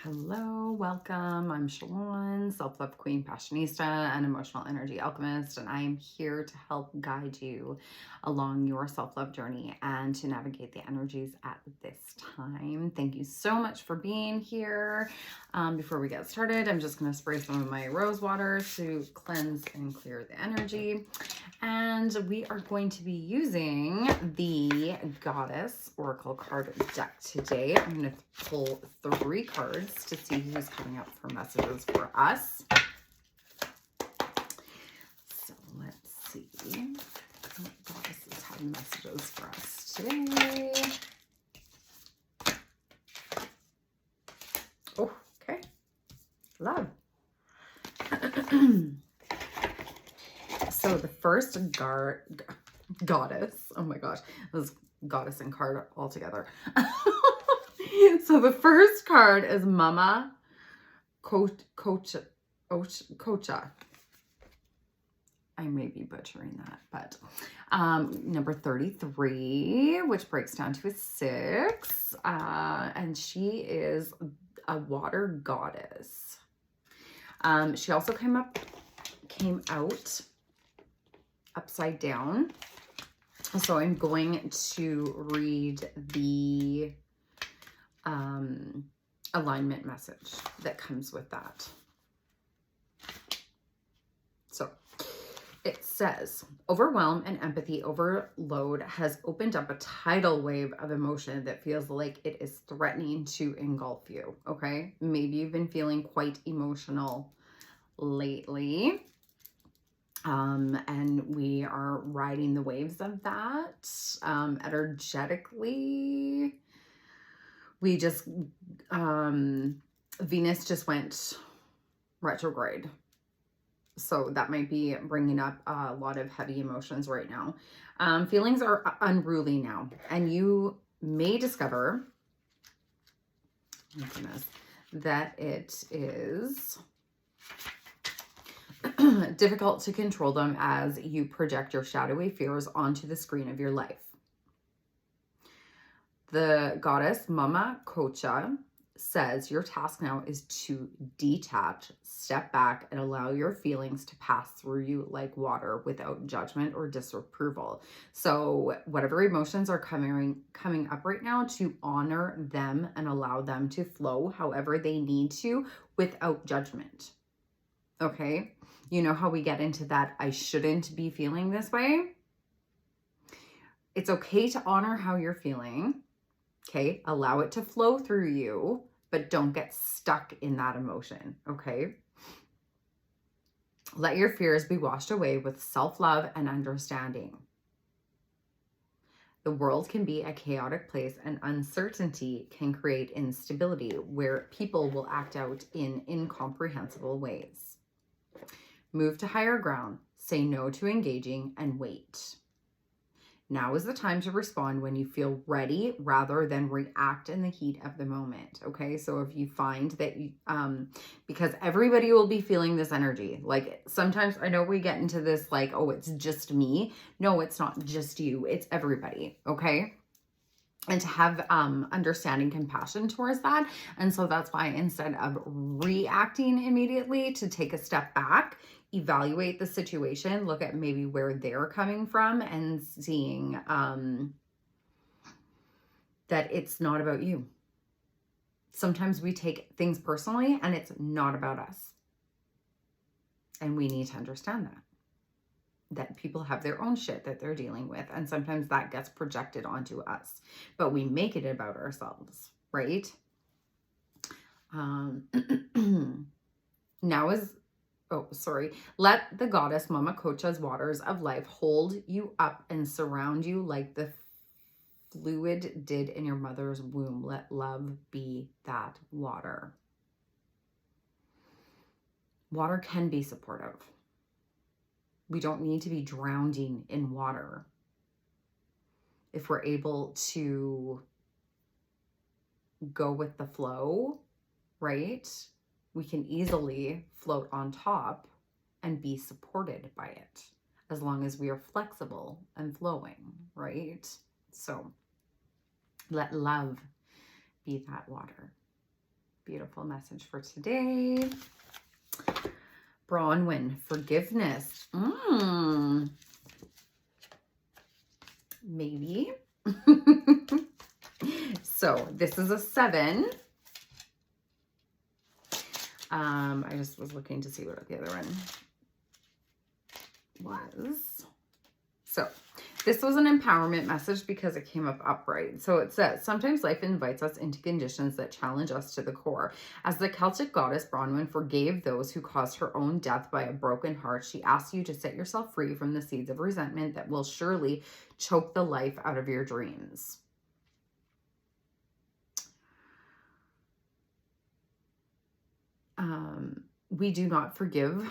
Hello, welcome. I'm Shalon, self-love queen, passionista, and emotional energy alchemist, and I am here to help guide you along your self-love journey and to navigate the energies at this time. Thank you so much for being here. Before we get started, I'm just going to spray some of my rose water to cleanse and clear the energy. And we are going to be using the Goddess Oracle card deck today. I'm going to pull 3 cards to see who's coming up for messages for us. So let's see what goddesses have messages for us today. Oh, okay. Love. So the first goddess, oh my gosh, it was goddess and card all together. So the first card is Mama Kocha. I may be butchering that, but number 33, which breaks down to a 6. And she is a water goddess. She also came out upside down. So I'm going to read the alignment message that comes with that. So it says, overwhelm and empathy overload has opened up a tidal wave of emotion that feels like it is threatening to engulf you. Okay. Maybe you've been feeling quite emotional lately. And we are riding the waves of that. Energetically, we just, Venus just went retrograde. So that might be bringing up a lot of heavy emotions right now. Feelings are unruly now, and you may discover, oh my goodness, that it is difficult to control them as you project your shadowy fears onto the screen of your life. The goddess Mama Kocha says your task now is to detach, step back, and allow your feelings to pass through you like water without judgment or disapproval. So whatever emotions are coming up right now, to honor them and allow them to flow however they need to without judgment. Okay? You know how we get into that I shouldn't be feeling this way? It's okay to honor how you're feeling. Okay? Allow it to flow through you, but don't get stuck in that emotion. Okay? Let your fears be washed away with self-love and understanding. The world can be a chaotic place, and uncertainty can create instability where people will act out in incomprehensible ways. Move to higher ground, say no to engaging, and wait. Now is the time to respond when you feel ready rather than react in the heat of the moment. Okay, so if you find that you, because everybody will be feeling this energy. Like sometimes I know we get into this like, oh, it's just me. No, it's not just you. It's everybody. Okay. And to have understanding, compassion towards that. And so that's why instead of reacting immediately, to take a step back, evaluate the situation, look at maybe where they're coming from, and seeing that it's not about you. Sometimes we take things personally and it's not about us. And we need to understand that people have their own shit that they're dealing with. And sometimes that gets projected onto us, but we make it about ourselves, right? Let the goddess Mama Kocha's waters of life hold you up and surround you like the fluid did in your mother's womb. Let love be that water. Water can be supportive. We don't need to be drowning in water. If we're able to go with the flow, right? We can easily float on top and be supported by it as long as we are flexible and flowing, right? So let love be that water. Beautiful message for today. Bronwyn, forgiveness. Maybe. So this is a 7. I just was looking to see what the other one was. So this was an empowerment message because it came up upright. So it says, sometimes life invites us into conditions that challenge us to the core. As the Celtic goddess Bronwyn forgave those who caused her own death by a broken heart, she asks you to set yourself free from the seeds of resentment that will surely choke the life out of your dreams. We do not forgive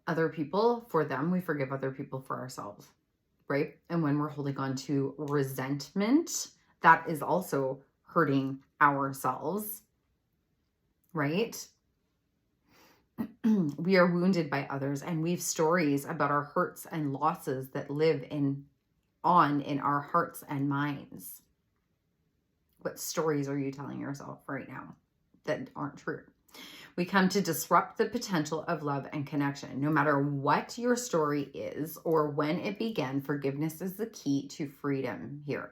other people for them. We forgive other people for ourselves, right? And when we're holding on to resentment, that is also hurting ourselves, right? We are wounded by others, and we have stories about our hurts and losses that live in our hearts and minds. What stories are you telling yourself right now that aren't true? We come to disrupt the potential of love and connection. No matter what your story is or when it began, forgiveness is the key to freedom here.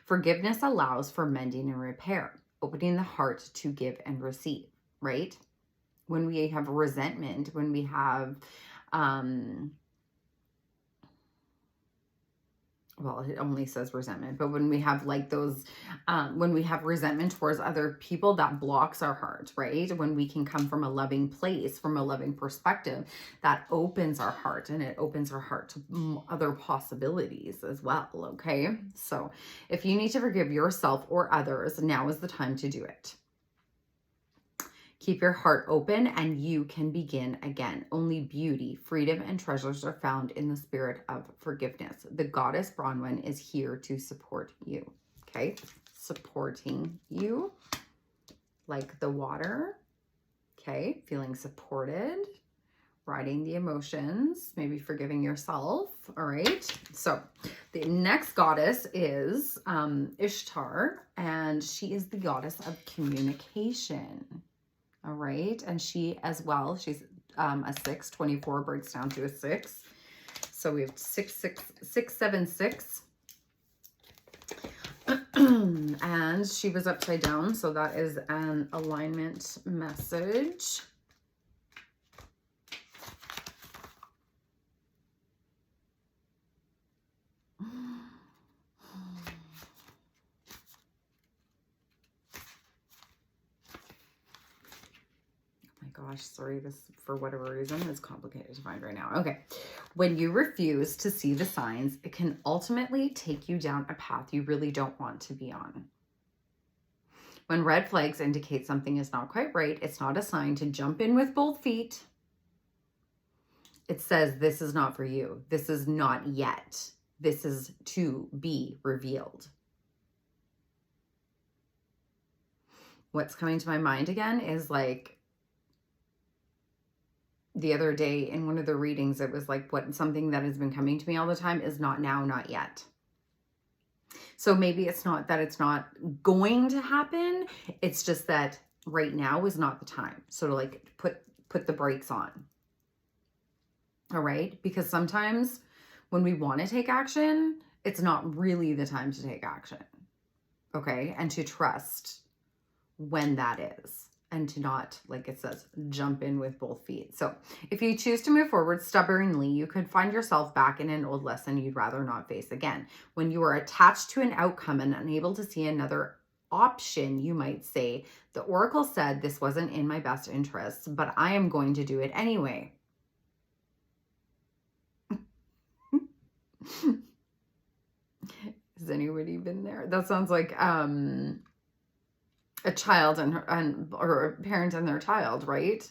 Forgiveness allows for mending and repair, opening the heart to give and receive, right? When we have resentment, when we have, well, it only says resentment, but when we have like those, when we have resentment towards other people, that blocks our heart, right? When we can come from a loving place, from a loving perspective, that opens our heart, and it opens our heart to other possibilities as well, okay? So if you need to forgive yourself or others, now is the time to do it. Keep your heart open and you can begin again. Only beauty, freedom, and treasures are found in the spirit of forgiveness. The goddess Bronwyn is here to support you. Okay? Supporting you like the water. Okay? Feeling supported. Riding the emotions. Maybe forgiving yourself. All right? So the next goddess is Ishtar, and she is the goddess of communication. All right. And she as well, she's a 6, 24 breaks down to a 6. So we have 6, 6, 6, 7, 6. And she was upside down. So that is an alignment message. Gosh, sorry, this, for whatever reason, is complicated to find right now. Okay. When you refuse to see the signs, it can ultimately take you down a path you really don't want to be on. When red flags indicate something is not quite right, it's not a sign to jump in with both feet. It says, this is not for you. This is not yet. This is to be revealed. What's coming to my mind again is like, the other day in one of the readings, it was like, what something that has been coming to me all the time is not now, not yet. So maybe it's not that it's not going to happen. It's just that right now is not the time. So to like put the brakes on. All right. Because sometimes when we want to take action, it's not really the time to take action. Okay. And to trust when that is. And to not, like it says, jump in with both feet. So if you choose to move forward stubbornly, you could find yourself back in an old lesson you'd rather not face again. When you are attached to an outcome and unable to see another option, you might say, the oracle said this wasn't in my best interest, but I am going to do it anyway. Has anybody been there? That sounds like, a child or a parent and their child, right?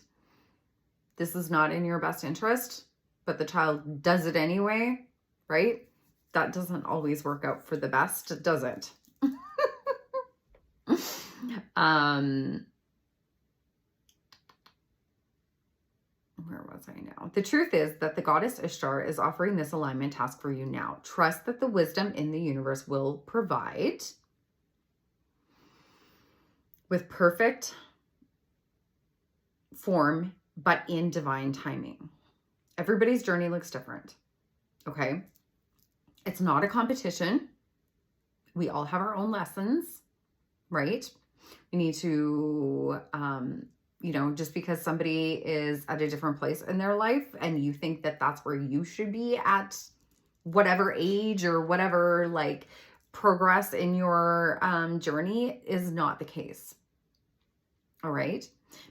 This is not in your best interest, but the child does it anyway, right? That doesn't always work out for the best, does it? Where was I now? The truth is that the goddess Ishtar is offering this alignment task for you now. Trust that the wisdom in the universe will provide with perfect form, but in divine timing. Everybody's journey looks different. Okay. It's not a competition. We all have our own lessons, right? We need to, just because somebody is at a different place in their life and you think that that's where you should be at whatever age or whatever like progress in your journey is not the case. All right.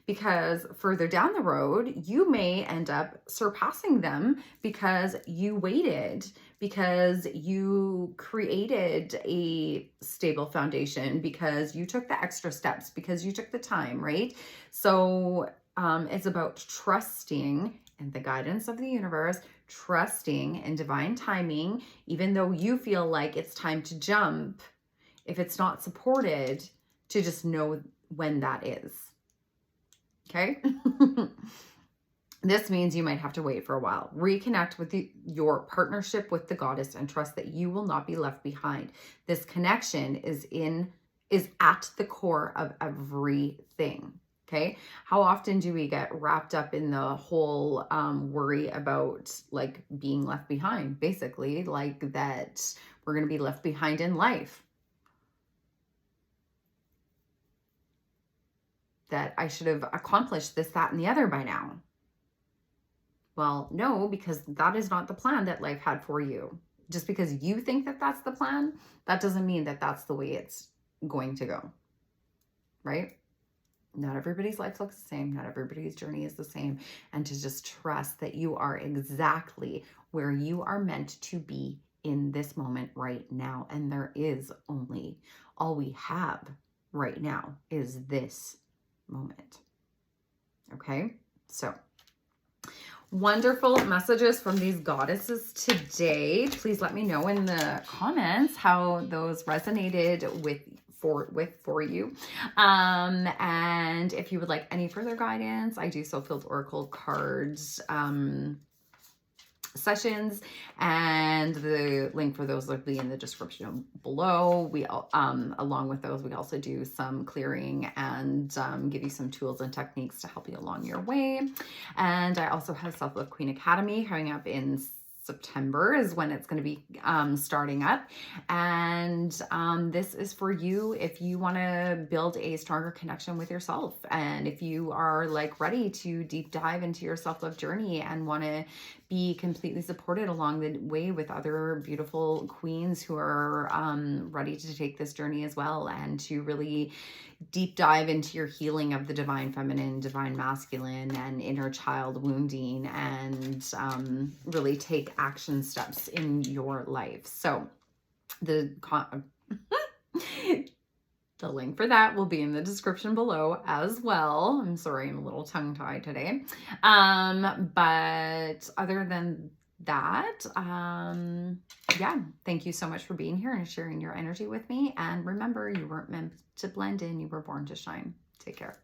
Because further down the road, you may end up surpassing them because you waited, because you created a stable foundation, because you took the extra steps, because you took the time, right? So it's about trusting in the guidance of the universe, trusting in divine timing, even though you feel like it's time to jump, if it's not supported, to just know when that is. Okay. This means you might have to wait for a while. Reconnect with your partnership with the goddess and trust that you will not be left behind. This connection is at the core of everything. Okay. How often do we get wrapped up in the whole worry about like being left behind? Basically, like that we're going to be left behind in life. That I should have accomplished this, that, and the other by now. Well, no, because that is not the plan that life had for you. Just because you think that that's the plan, that doesn't mean that that's the way it's going to go, right? Not everybody's life looks the same. Not everybody's journey is the same. And to just trust that you are exactly where you are meant to be in this moment right now. And there is only, all we have right now is this moment. Okay, so wonderful messages from these goddesses today. Please let me know in the comments how those resonated with you. And if you would like any further guidance, I do Soul-Filled Oracle cards sessions, and the link for those will be in the description below. We along with those, we also do some clearing and give you some tools and techniques to help you along your way. And I also have Self-Love Queen Academy coming up in September is when it's going to be starting up. And this is for you if you want to build a stronger connection with yourself. And if you are like ready to deep dive into your self-love journey and want to be completely supported along the way with other beautiful queens who are ready to take this journey as well, and to really deep dive into your healing of the divine feminine, divine masculine, and inner child wounding, and really take action steps in your life. So the link for that will be in the description below as well. I'm sorry, I'm a little tongue-tied today. But other than that, yeah, thank you so much for being here and sharing your energy with me. And remember, you weren't meant to blend in, you were born to shine. Take care.